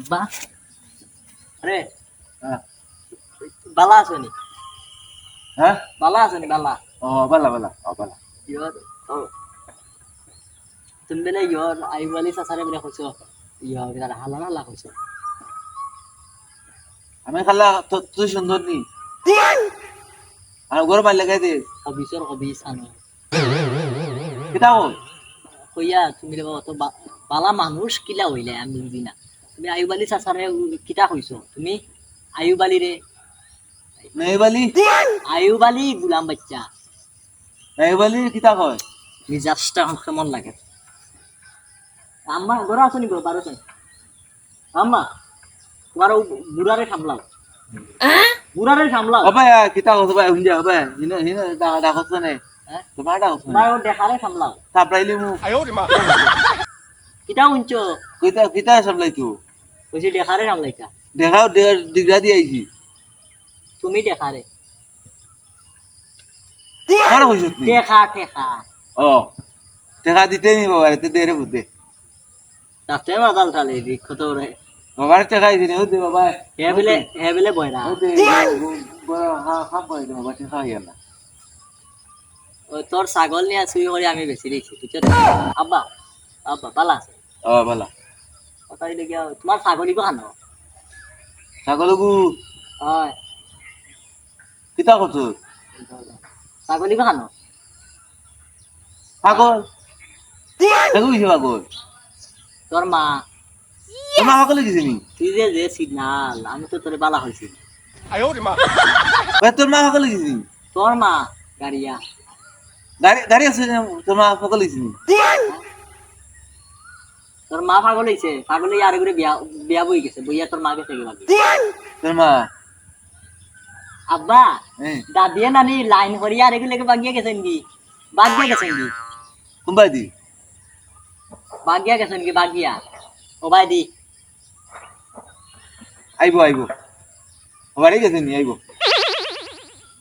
আব্বা আরে হ্যাঁ বালা আছে নি হ্যাঁ বালা আছে নি বালা ও বালা বালা ও বালা ইয়র ও তুমি বেলে ইয়র আইব আলী চাচারে বেলে কৈছো ইয়র বিরাট হালা হালা কৈছো আমি খালা তুই সুন্দর নি আর ঘর মাল লাগাই দে হবিসর হবিস আনো কিতা হল কইয়া তুমি রে বাবা তো বালা মানুষ কিলা হইলে আমি বুঝি না তুমি আইব আলী চাচারে কিতা কইছো তুমি আইব আলী রে মেহবালি আইব আলী গুলাম বাচ্চা মেহবালি কিতা কয় মিজাজটা আমার কেমন লাগে আম্মা ঘরে আসো নিব বারোটা আম্মা তোমার বুড়ারে সামলাও বুড়ারে সামলাও ও ভাই কিতা কস ভাই হুঞ্জা ভাই হিনে হিনে ডাকছ না হ্যাঁ তোমার ডাকছ না তোমার ও দেখারে সামলাও সাপ্রাইলি মু কিটা উঞ্চো কিতা কিতা সাপ্লাই তু কইছি দেখারে সামলাইতা দেখাও ডিগরা দি আইছি তুমি দেখারে আমার হইছত নি দেখা দেখা ও টাকা দিতে নি বাবা এতে দেরে বুঝে তাতে মাতাল তালে কত রে বাবার টাকা দিনে ও দে বাবা হে বেলে বয়রা ও দে বড় হা হা বই দে বাবা টাকা ইয়া না ও তোর ছাগল নিয়ে চুরি করে আমি বেশি দিয়েছি বুঝছো আব্বা আব্বা বালা আছে ও বালা কথা দিলে গিয়া তোমার ছাগলিকে খানো ছাগলগু হয় কিতা কত ছাগলিকে খানো ছাগল ছাগল কি ছাগল তোর মা তোমার ছাগল কি চিনি তুই যে সিগনাল আমি তো তোর বালা হয়েছি ভাই তোর মা ছাগল কি চিনি তোর মা গাড়িয়া গাড়ি গাড়ি আছে না তোর মা ছাগল কি চিনি তোর মা পাগল হয়েছে পাগল হয়ে আরে করে বিয়া বিয়া বই গেছে বইয়া তোর মা গেছে গেলাম তোর মা আব্বা হ্যাঁ দাদিয়ে নানি লাইন করিয়া আরে গুলোকে বাগিয়া গেছেন কি বাগিয়া গেছেন কি কুম্বাই দি বাগিয়া গেছেন কি বাগিয়া ও ভাই দি আইব আইব ও বাড়ি গেছে নি আইব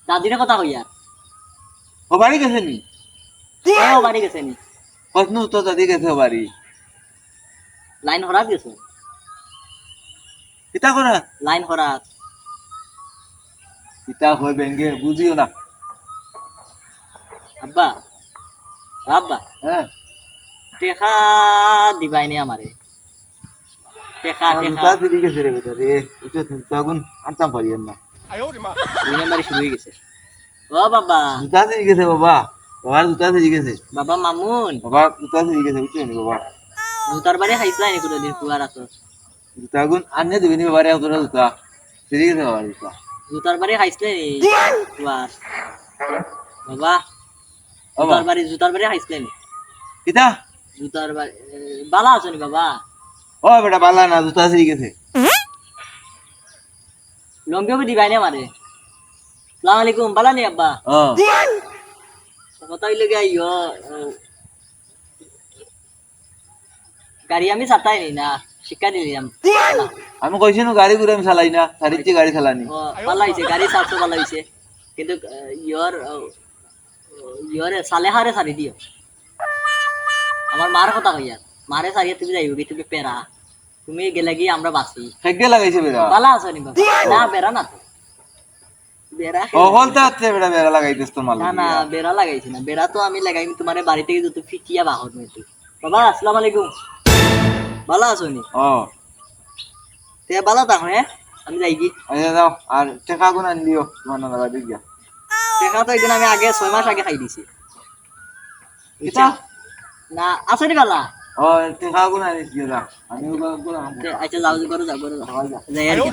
দাদিরে কথা কইয়া ও বাড়ি গেছে নি ও বাড়ি গেছে নি কতনু তো দাদি গেছে ও বাড়ি লাইন হরাত গেছে কিতা করা লাইন হরাত কিতা হই ব্যাংকে বুঝিও না আব্বা আব্বা হ্যাঁ টেকা দিবাই নি আমারে টেকা টেকা তা দিদি গেছে রে বেটা রে এটা তখন আনতাম পারি না দুই নাম্বারই শুরু হয়ে গেছে ও বাবা জুতা দিদি গেছে বাবা বাবার জুতা দিদি গেছে বাবা মামুন বাবা জুতা দিদি গেছে বুঝছো নি বাবা জুতার বাড়ি খাইছিলাই নি কোনোদিন পুয়ার আছো জুতা গুণ আনে দিবি নি বাবা রে তোরা জুতা দিদি গেছে বাবা জুতা জুতার বাড়ি খাইছিলে নি পুয়ার বাবা বাবা জুতার বাড়ি খাইছিলে নি কিতা জুতার বাড়ি বালা আছো নি বাবা ও বেটা বালা না জুতা দিদি গেছে লঙ্গিও দিবাই নি আমারে সালাম আলাইকুম বালা নি আব্বা ও কথা হইলে গিয়া ইয়ো গাড়ি আমি চাটাই নি না শিক্ষা দিলাম আমি কইছি না গাড়ি ঘুরে আমি চালাই না সারিচ্ছি গাড়ি চালানি ও ভালো হয়েছে গাড়ি চারশো ভালো হয়েছে কিন্তু ইয়র ইয়রে সালেহারে সারি দিও আমার মার কথা কইয়া মারে সারিয়া তুমি যাইব কি তুমি পেরা তুমি গেলে গিয়ে আমরা বাঁচি হেগে লাগাইছে বেটা ভালো আছো নি বাবা না বেড়া না তো বেড়া ও হলতে হচ্ছে বেটা বেড়া লাগাইতেছ তো মাল না না বেড়া লাগাইছি না বেড়া তো আমি লাগাই তোমার বাড়ি থেকে যত ফিটিয়া বাহর মেয়েটি বাবা আসসালামু আলাইকুম ভালো আছো নি ও তে ভালো থাকো হ্যাঁ আমি যাই কি আচ্ছা যাও আর টাকা গুণ আনলিও তোমার না বাড়ি গিয়া দেখা তো একদিন আমি আগে 6 মাস আগে খাই দিছি কিতা না আছে নি বালা ও টাকা গুণ আনিস গিয়া যা আমি ওগুলো আচ্ছা যাও করো যাও যাই আর কি।